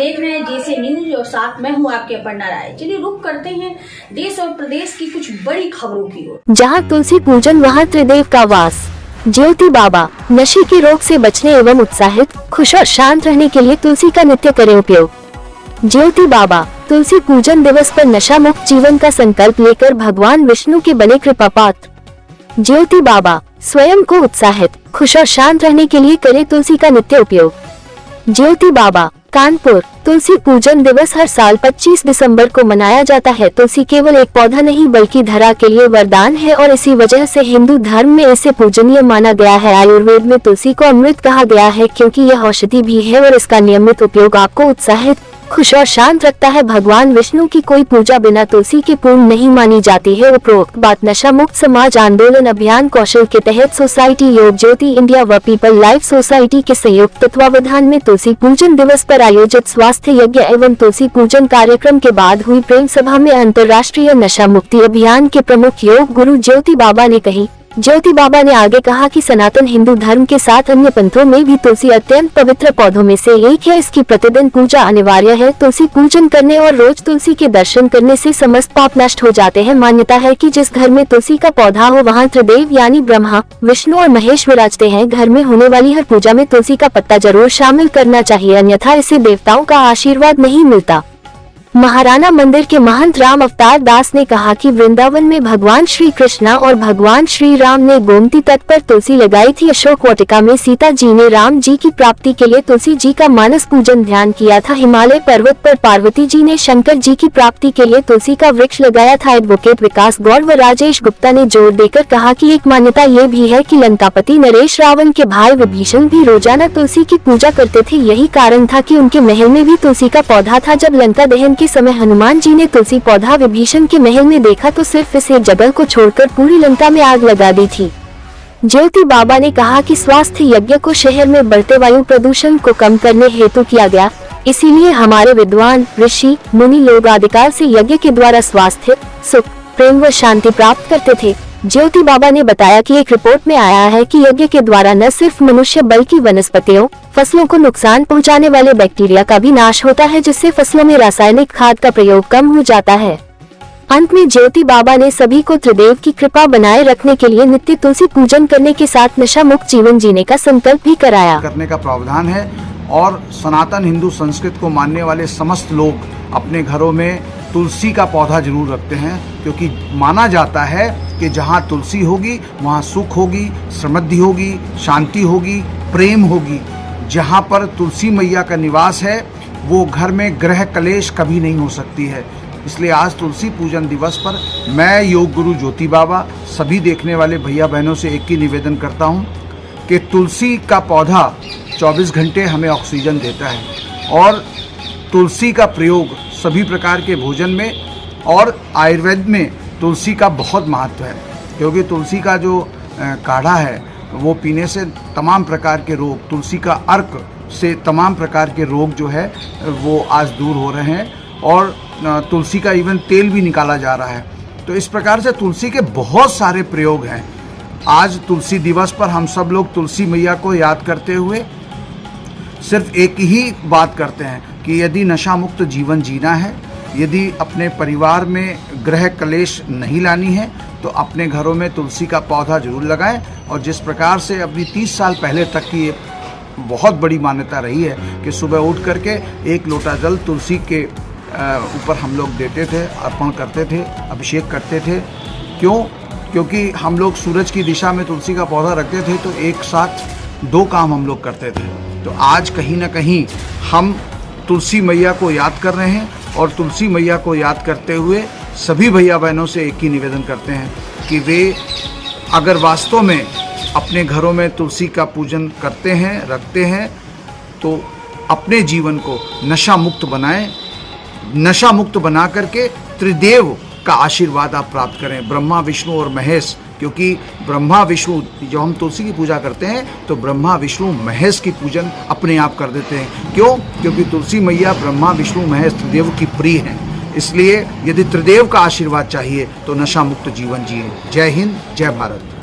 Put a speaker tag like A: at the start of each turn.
A: देख रहे हैं जैसे न्यूज और साथ मैं हूं आपके अपर्णा राय। चलिए रुक करते हैं देश और प्रदेश की कुछ बड़ी खबरों की ओर।
B: जहां तुलसी पूजन वहां त्रिदेव का वास। ज्योति बाबा नशे के रोग से बचने एवं उत्साहित, खुश और शांत रहने के लिए तुलसी का नित्य करें उपयोग। ज्योति बाबा तुलसी पूजन दिवस पर नशा मुक्त जीवन का संकल्प लेकर भगवान विष्णु के बने कृपा पात्र। ज्योति बाबा स्वयं को उत्साहित, खुश और शांत रहने के लिए करें तुलसी का नित्य उपयोग। ज्योति बाबा कानपुर तुलसी पूजन दिवस हर साल 25 दिसंबर को मनाया जाता है। तुलसी केवल एक पौधा नहीं बल्कि धरा के लिए वरदान है और इसी वजह से हिंदू धर्म में इसे पूजनीय माना गया है। आयुर्वेद में तुलसी को अमृत कहा गया है क्योंकि यह औषधि भी है और इसका नियमित उपयोग आपको उत्साहित, खुश और शांत रखता है। भगवान विष्णु की कोई पूजा बिना तुलसी के पूर्ण नहीं मानी जाती है। उपरोक्त बात नशा मुक्त समाज आंदोलन अभियान कौशल के तहत सोसाइटी योग ज्योति इंडिया व पीपल लाइफ सोसाइटी के संयुक्त तत्वावधान में तुलसी पूजन दिवस पर आयोजित स्वास्थ्य यज्ञ एवं तुलसी पूजन कार्यक्रम के बाद हुई प्रेम सभा में अंतर्राष्ट्रीय नशा मुक्ति अभियान के प्रमुख योग गुरु ज्योति बाबा ने कही। ज्योति बाबा ने आगे कहा कि सनातन हिंदू धर्म के साथ अन्य पंथों में भी तुलसी अत्यंत पवित्र पौधों में से एक है। इसकी प्रतिदिन पूजा अनिवार्य है। तुलसी पूजन करने और रोज तुलसी के दर्शन करने से समस्त पाप नष्ट हो जाते हैं। मान्यता है कि जिस घर में तुलसी का पौधा हो वहाँ त्रिदेव यानी ब्रह्मा, विष्णु और महेश विराजते हैं। घर में होने वाली हर पूजा में तुलसी का पत्ता जरूर शामिल करना चाहिए, अन्यथा इससे देवताओं का आशीर्वाद नहीं मिलता। महाराणा मंदिर के महंत राम अवतार दास ने कहा कि वृंदावन में भगवान श्री कृष्णा और भगवान श्री राम ने गोमती तट पर तुलसी लगाई थी। अशोक वाटिका में सीता जी ने राम जी की प्राप्ति के लिए तुलसी जी का मानस पूजन ध्यान किया था। हिमालय पर्वत पर पार्वती जी ने शंकर जी की प्राप्ति के लिए तुलसी का वृक्ष लगाया था। एडवोकेट विकास गौड़ व राजेश गुप्ता ने जोर देकर कहा कि एक मान्यता ये भी है कि लंकापति नरेश रावण के भाई विभीषण भी रोजाना तुलसी की पूजा करते थे। यही कारण था कि उनके महल में भी तुलसी का पौधा था। जब लंका दहन के समय हनुमान जी ने तुलसी पौधा विभीषण के महल में देखा तो सिर्फ इस एक जगह को छोड़कर पूरी लंका में आग लगा दी थी। ज्योति बाबा ने कहा कि स्वास्थ्य यज्ञ को शहर में बढ़ते वायु प्रदूषण को कम करने हेतु किया गया, इसीलिए हमारे विद्वान ऋषि मुनि लोग आदिकाल से यज्ञ के द्वारा स्वास्थ्य, सुख, प्रेम व शांति प्राप्त करते थे। ज्योति बाबा ने बताया कि एक रिपोर्ट में आया है कि यज्ञ के द्वारा न सिर्फ मनुष्य बल्कि वनस्पतियों, फसलों को नुकसान पहुंचाने वाले बैक्टीरिया का भी नाश होता है, जिससे फसलों में रासायनिक खाद का प्रयोग कम हो जाता है। अंत में ज्योति बाबा ने सभी को त्रिदेव की कृपा बनाए रखने के लिए नित्य तुलसी पूजन करने के साथ नशा मुक्त जीवन जीने का संकल्प भी कराया।
C: करने का प्रावधान है और सनातन हिंदू संस्कृति को मानने वाले समस्त लोग अपने घरों में तुलसी का पौधा जरूर रखते हैं, क्योंकि माना जाता है कि जहाँ तुलसी होगी वहाँ सुख होगी, समृद्धि होगी, शांति होगी, प्रेम होगी। जहाँ पर तुलसी मैया का निवास है वो घर में ग्रह कलेश कभी नहीं हो सकती है। इसलिए आज तुलसी पूजन दिवस पर मैं योग गुरु ज्योति बाबा सभी देखने वाले भैया बहनों से एक ही निवेदन करता हूँ कि तुलसी का पौधा 24 घंटे हमें ऑक्सीजन देता है और तुलसी का प्रयोग सभी प्रकार के भोजन में और आयुर्वेद में तुलसी का बहुत महत्व है, क्योंकि तुलसी का जो काढ़ा है वो पीने से तमाम प्रकार के रोग, तुलसी का अर्क से तमाम प्रकार के रोग जो है वो आज दूर हो रहे हैं और तुलसी का इवन तेल भी निकाला जा रहा है। तो इस प्रकार से तुलसी के बहुत सारे प्रयोग हैं। आज तुलसी दिवस पर हम सब लोग तुलसी मैया को याद करते हुए सिर्फ एक ही बात करते हैं कि यदि नशा मुक्त जीवन जीना है, यदि अपने परिवार में ग्रह कलेश नहीं लानी है तो अपने घरों में तुलसी का पौधा जरूर लगाएं। और जिस प्रकार से अभी 30 साल पहले तक की बहुत बड़ी मान्यता रही है कि सुबह उठ करके एक लोटा जल तुलसी के ऊपर हम लोग देते थे, अर्पण करते थे, अभिषेक करते थे। क्यों? क्योंकि हम लोग सूरज की दिशा में तुलसी का पौधा रखते थे तो एक साथ 2 काम हम लोग करते थे। तो आज कहीं ना कहीं हम तुलसी मैया को याद कर रहे हैं और तुलसी मैया को याद करते हुए सभी भैया बहनों से एक ही निवेदन करते हैं कि वे अगर वास्तव में अपने घरों में तुलसी का पूजन करते हैं, रखते हैं, तो अपने जीवन को नशा मुक्त बनाएं। नशा मुक्त बना करके त्रिदेव का आशीर्वाद आप प्राप्त करें, ब्रह्मा, विष्णु और महेश। क्योंकि ब्रह्मा विष्णु, जो हम तुलसी की पूजा करते हैं तो ब्रह्मा विष्णु महेश की पूजन अपने आप कर देते हैं। क्यों? क्योंकि तुलसी मैया ब्रह्मा विष्णु महेश त्रिदेव की प्रिय हैं। इसलिए यदि त्रिदेव का आशीर्वाद चाहिए तो नशा मुक्त जीवन जिए। जय हिंद, जय भारत।